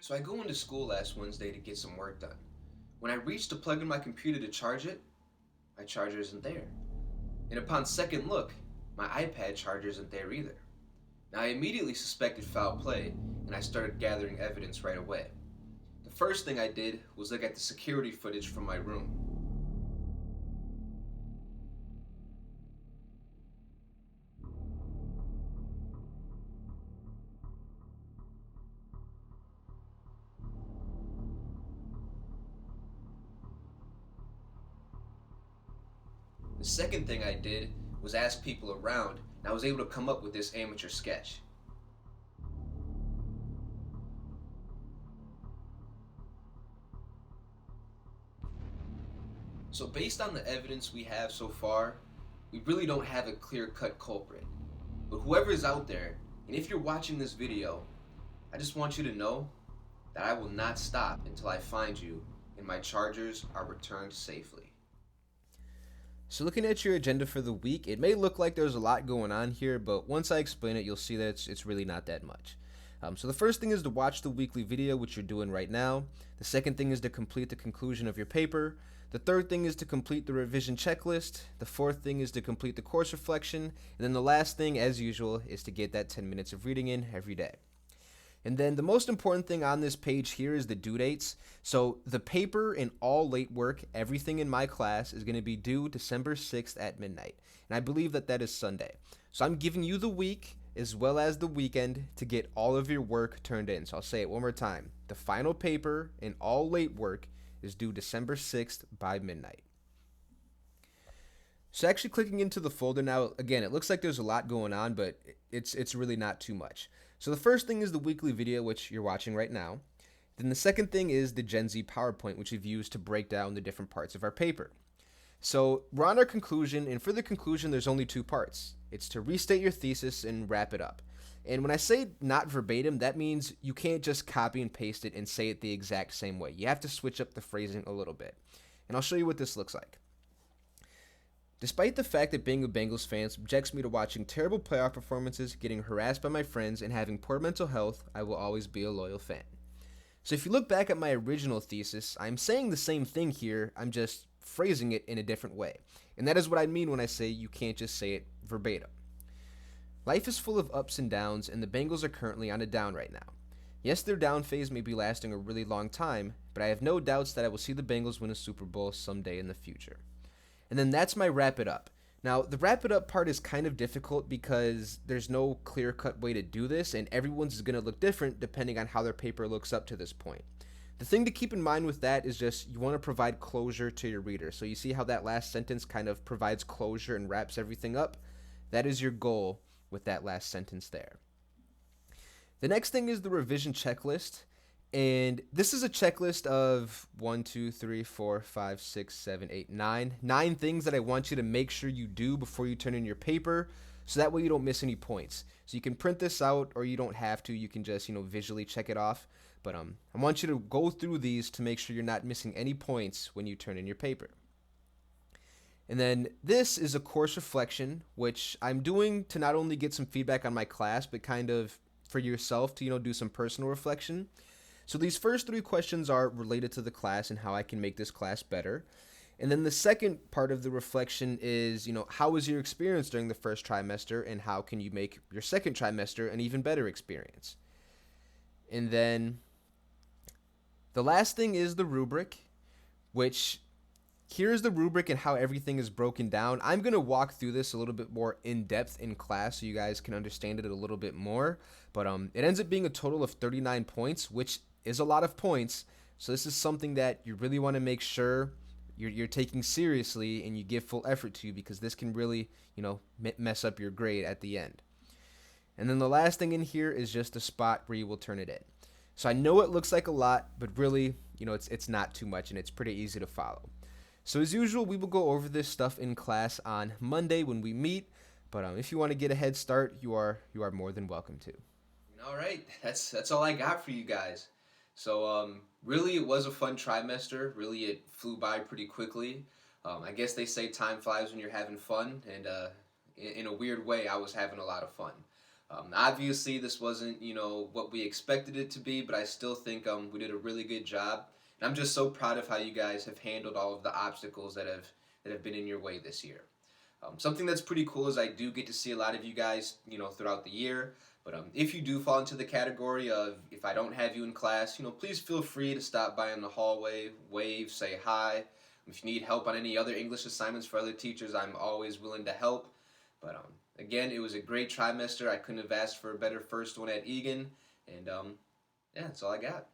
So I go into school last Wednesday to get some work done. When I reach to plug in my computer to charge it, my charger isn't there. And upon second look, my iPad charger isn't there either. Now I immediately suspected foul play, and I started gathering evidence right away. The first thing I did was look at the security footage from my room. The second thing I did was ask people around, and I was able to come up with this amateur sketch. So based on the evidence we have so far, we really don't have a clear-cut culprit. But whoever is out there, and if you're watching this video, I just want you to know that I will not stop until I find you and my chargers are returned safely. So looking at your agenda for the week, it may look like there's a lot going on here, but once I explain it, you'll see that it's really not that much. So the first thing is to watch the weekly video, which you're doing right now. The second thing is to complete the conclusion of your paper. The third thing is to complete the revision checklist. The fourth thing is to complete the course reflection. And then the last thing, as usual, is to get that 10 minutes of reading in every day. And then the most important thing on this page here is the due dates. So the paper and all late work, everything in my class is going to be due December 6th at midnight. And I believe that that is Sunday. So I'm giving you the week as well as the weekend to get all of your work turned in. So I'll say it one more time. The final paper and all late work is due December 6th by midnight. So actually clicking into the folder now, again, it looks like there's a lot going on, but it's really not too much. So the first thing is the weekly video, which you're watching right now. Then the second thing is the Gen Z PowerPoint, which we've used to break down the different parts of our paper. So we're on our conclusion, and for the conclusion, there's only two parts. It's to restate your thesis and wrap it up. And when I say not verbatim, that means you can't just copy and paste it and say it the exact same way. You have to switch up the phrasing a little bit. And I'll show you what this looks like. Despite the fact that being a Bengals fan subjects me to watching terrible playoff performances, getting harassed by my friends, and having poor mental health, I will always be a loyal fan. So if you look back at my original thesis, I'm saying the same thing here, I'm just phrasing it in a different way. And that is what I mean when I say you can't just say it verbatim. Life is full of ups and downs, and the Bengals are currently on a down right now. Yes, their down phase may be lasting a really long time, but I have no doubts that I will see the Bengals win a Super Bowl someday in the future. And then that's my wrap it up. Now, the wrap it up part is kind of difficult because there's no clear-cut way to do this, and everyone's is going to look different depending on how their paper looks up to this point. The thing to keep in mind with that is just you want to provide closure to your reader. So you see how that last sentence kind of provides closure and wraps everything up? That is your goal with that last sentence there. The next thing is the revision checklist. And this is a checklist of 1, 2, 3, 4, 5, 6, 7, 8, 9. 9 things that I want you to make sure you do before you turn in your paper, so that way you don't miss any points. So you can print this out, or you don't have to. You can just, visually check it off. But I want you to go through these to make sure you're not missing any points when you turn in your paper. And then this is a course reflection, which I'm doing to not only get some feedback on my class, but kind of for yourself to, do some personal reflection. So these first 3 questions are related to the class and how I can make this class better. And then the second part of the reflection is, how was your experience during the first trimester and how can you make your second trimester an even better experience? And then the last thing is the rubric, which here's the rubric and how everything is broken down. I'm going to walk through this a little bit more in depth in class so you guys can understand it a little bit more. But it ends up being a total of 39 points, which is a lot of points. So this is something that you really want to make sure you're taking seriously and you give full effort to, because this can really, mess up your grade at the end. And then the last thing in here is just a spot where you will turn it in. So I know it looks like a lot, but really, it's not too much and it's pretty easy to follow. So as usual, we will go over this stuff in class on Monday when we meet. But if you want to get a head start, you are more than welcome to. All right, that's all I got for you guys. So really, it was a fun trimester. Really, it flew by pretty quickly. I guess they say time flies when you're having fun, and in a weird way, I was having a lot of fun. Obviously, this wasn't, what we expected it to be, but I still think we did a really good job. And I'm just so proud of how you guys have handled all of the obstacles that have been in your way this year. Something that's pretty cool is I do get to see a lot of you guys, throughout the year. But if you do fall into the category of if I don't have you in class, please feel free to stop by in the hallway, wave, say hi. If you need help on any other English assignments for other teachers, I'm always willing to help. But again, it was a great trimester. I couldn't have asked for a better first one at Egan. And yeah, that's all I got.